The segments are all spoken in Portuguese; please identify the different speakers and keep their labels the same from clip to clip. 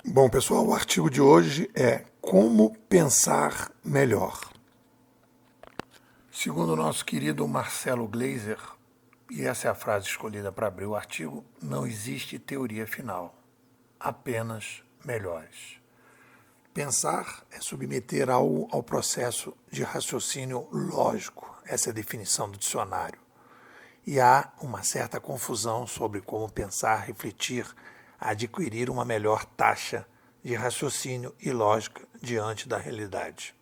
Speaker 1: Bom, pessoal, o artigo de hoje é Como Pensar Melhor. Segundo o nosso querido Marcelo Gleiser, e essa é a frase escolhida para abrir o artigo, não existe teoria final, apenas melhores. Pensar é submeter algo ao processo de raciocínio lógico, essa é a definição do dicionário. E há uma certa confusão sobre como pensar, refletir, adquirir uma melhor taxa de raciocínio e lógica diante da realidade.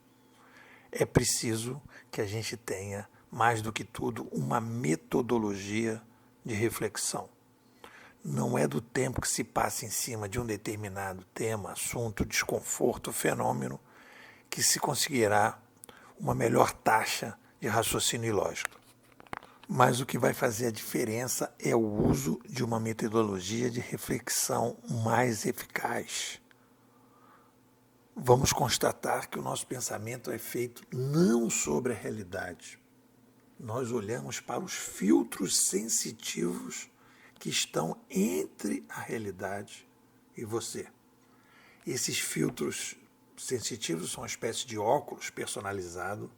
Speaker 1: É preciso que a gente tenha, mais do que tudo, uma metodologia de reflexão. Não é do tempo que se passa em cima de um determinado tema, assunto, desconforto, fenômeno, que se conseguirá uma melhor taxa de raciocínio e lógica. Mas o que vai fazer a diferença é o uso de uma metodologia de reflexão mais eficaz. Vamos constatar que o nosso pensamento é feito não sobre a realidade. Nós olhamos para os filtros sensitivos que estão entre a realidade e você. Esses filtros sensitivos são uma espécie de óculos personalizados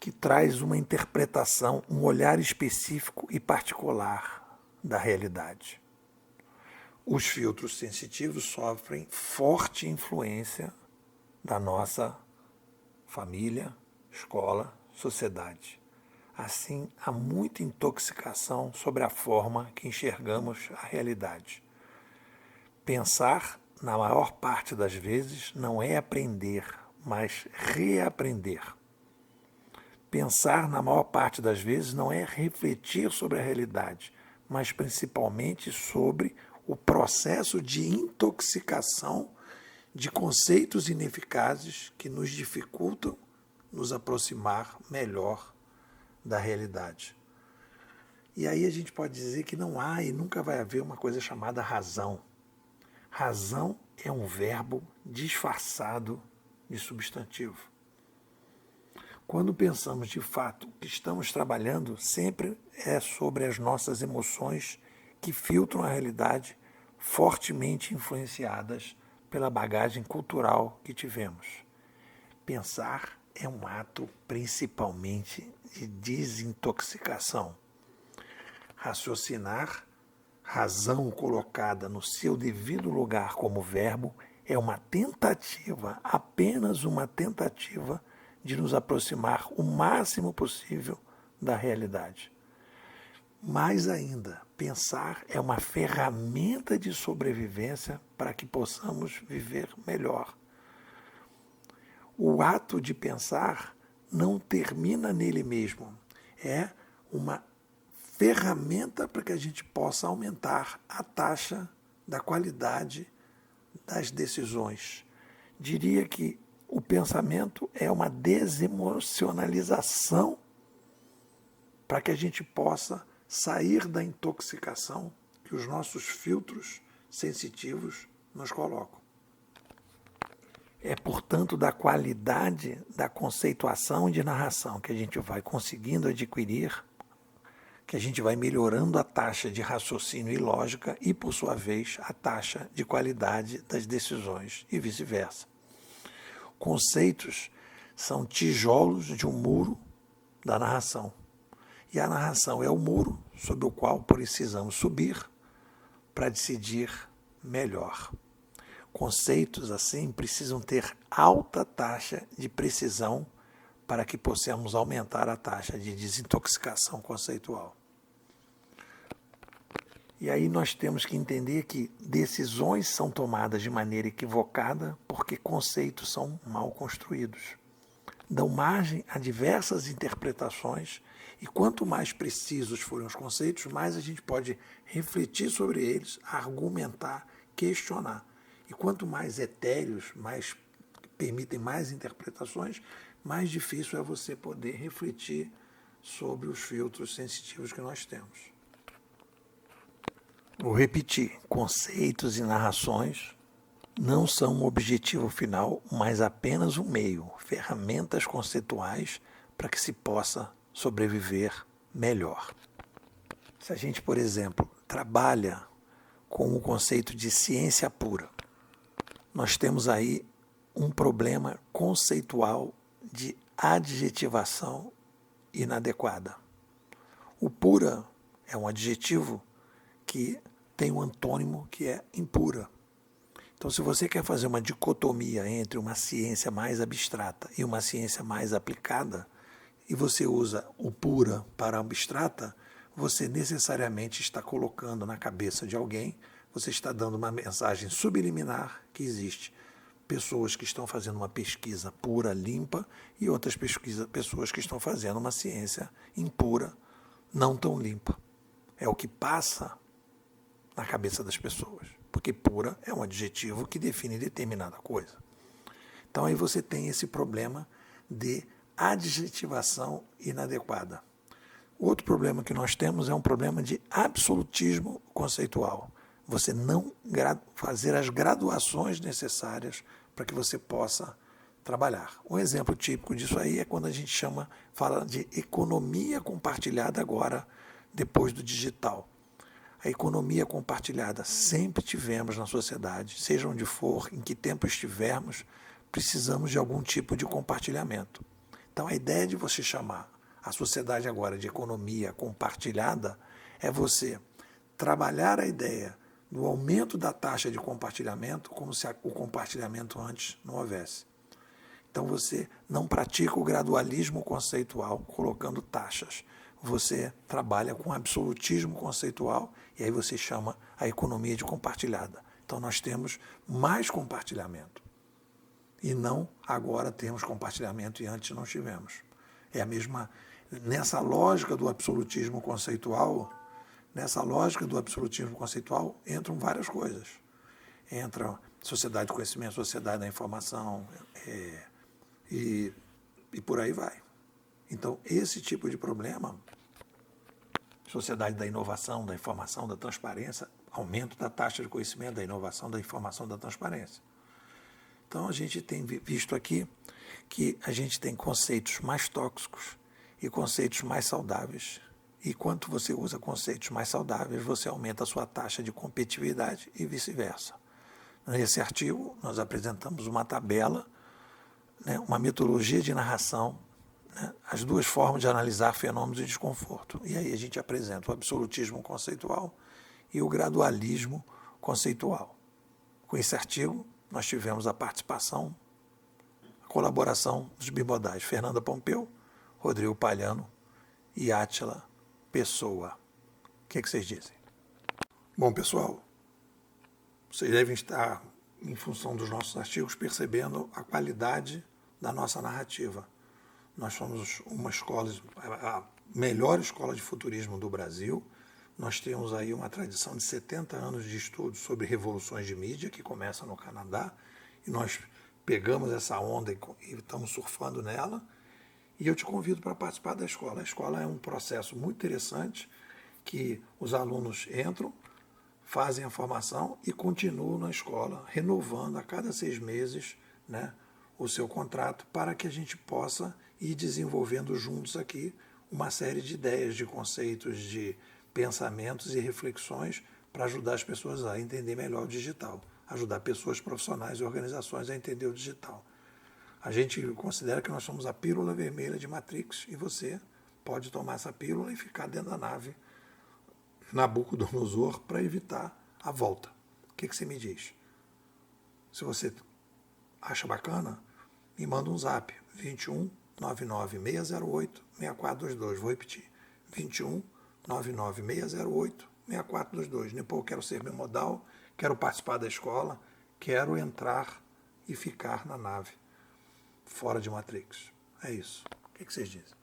Speaker 1: que traz uma interpretação, um olhar específico e particular da realidade. Os filtros sensitivos sofrem forte influência da nossa família, escola, sociedade. Assim, há muita intoxicação sobre a forma que enxergamos a realidade. Pensar, na maior parte das vezes, não é aprender, mas reaprender. Pensar, na maior parte das vezes, não é refletir sobre a realidade, mas principalmente sobre o processo de intoxicação de conceitos ineficazes que nos dificultam nos aproximar melhor da realidade. E aí a gente pode dizer que não há e nunca vai haver uma coisa chamada razão. Razão é um verbo disfarçado de substantivo. Quando pensamos de fato que estamos trabalhando, sempre é sobre as nossas emoções que filtram a realidade, fortemente influenciadas pela bagagem cultural que tivemos. Pensar é um ato principalmente de desintoxicação. Raciocinar, razão colocada no seu devido lugar como verbo, é uma tentativa, apenas uma tentativa, de nos aproximar o máximo possível da realidade. Mais ainda, pensar é uma ferramenta de sobrevivência para que possamos viver melhor. O ato de pensar não termina nele mesmo. É uma ferramenta para que a gente possa aumentar a taxa da qualidade das decisões. Diria que o pensamento é uma desemocionalização para que a gente possa sair da intoxicação que os nossos filtros sensitivos nos colocam. É, portanto, da qualidade da conceituação e de narração que a gente vai conseguindo adquirir, que a gente vai melhorando a taxa de raciocínio e lógica e, por sua vez, a taxa de qualidade das decisões e vice-versa. Conceitos são tijolos de um muro da narração. E a narração é o muro sobre o qual precisamos subir para decidir melhor. Conceitos, assim, precisam ter alta taxa de precisão para que possamos aumentar a taxa de desintoxicação conceitual. E aí nós temos que entender que decisões são tomadas de maneira equivocada porque conceitos são mal construídos. Dão margem a diversas interpretações e quanto mais precisos forem os conceitos, mais a gente pode refletir sobre eles, argumentar, questionar. E quanto mais etéreos, mais permitem mais interpretações, mais difícil é você poder refletir sobre os filtros sensitivos que nós temos. Vou repetir, conceitos e narrações não são um objetivo final, mas apenas um meio, ferramentas conceituais para que se possa sobreviver melhor. Se a gente, por exemplo, trabalha com o conceito de ciência pura. Nós temos aí um problema conceitual de adjetivação inadequada. O pura é um adjetivo que tem um antônimo que é impura. Então, se você quer fazer uma dicotomia entre uma ciência mais abstrata e uma ciência mais aplicada, e você usa o pura para a abstrata, você necessariamente está colocando na cabeça de alguém, você está dando uma mensagem subliminar que existe pessoas que estão fazendo uma pesquisa pura, limpa, e outras pessoas que estão fazendo uma ciência impura, não tão limpa. É o que passa na cabeça das pessoas, porque pura é um adjetivo que define determinada coisa. Então aí você tem esse problema de adjetivação inadequada. Outro problema que nós temos é um problema de absolutismo conceitual. Você não fazer as graduações necessárias para que você possa trabalhar. Um exemplo típico disso aí é quando a gente fala de economia compartilhada agora, depois do digital. A economia compartilhada sempre tivemos na sociedade, seja onde for, em que tempo estivermos, precisamos de algum tipo de compartilhamento. Então a ideia de você chamar a sociedade agora de economia compartilhada é você trabalhar a ideia do aumento da taxa de compartilhamento como se o compartilhamento antes não houvesse. Então você não pratica o gradualismo conceitual colocando taxas. Você trabalha com absolutismo conceitual e aí você chama a economia de compartilhada. Então nós temos mais compartilhamento. E não agora temos compartilhamento e antes não tivemos. É a mesma. Nessa lógica do absolutismo conceitual, entram várias coisas. Entra sociedade do conhecimento, sociedade da informação, e por aí vai. Então, esse tipo de problema, sociedade da inovação, da informação, da transparência, aumento da taxa de conhecimento, da inovação, da informação, da transparência. Então, a gente tem visto aqui que a gente tem conceitos mais tóxicos e conceitos mais saudáveis. E quanto você usa conceitos mais saudáveis, você aumenta a sua taxa de competitividade e vice-versa. Nesse artigo, nós apresentamos uma tabela, uma metodologia de narração, as duas formas de analisar fenômenos de desconforto. E aí a gente apresenta o absolutismo conceitual e o gradualismo conceitual. Com esse artigo, nós tivemos a participação, a colaboração dos bimodais Fernanda Pompeu, Rodrigo Palhano e Átila Pessoa. O que vocês dizem? Bom, pessoal, vocês devem estar, em função dos nossos artigos, percebendo a qualidade da nossa narrativa. Nós somos uma escola, a melhor escola de futurismo do Brasil. Nós temos aí uma tradição de 70 anos de estudo sobre revoluções de mídia, que começa no Canadá, e nós pegamos essa onda e estamos surfando nela. E eu te convido para participar da escola. A escola é um processo muito interessante que os alunos entram, fazem a formação e continuam na escola, renovando a cada 6 meses, o seu contrato, para que a gente possa ir desenvolvendo juntos aqui uma série de ideias, de conceitos, de pensamentos e reflexões para ajudar as pessoas a entender melhor o digital, ajudar pessoas profissionais e organizações a entender o digital. A gente considera que nós somos a pílula vermelha de Matrix e você pode tomar essa pílula e ficar dentro da nave Nabucodonosor para evitar a volta. O que você me diz? Se você acha bacana, me manda um zap, 21 99 608 6422. Vou repetir, 21 99 608 6422. Depois eu quero ser bimodal, quero participar da escola, quero entrar e ficar na nave, fora de Matrix. É isso. O que vocês dizem?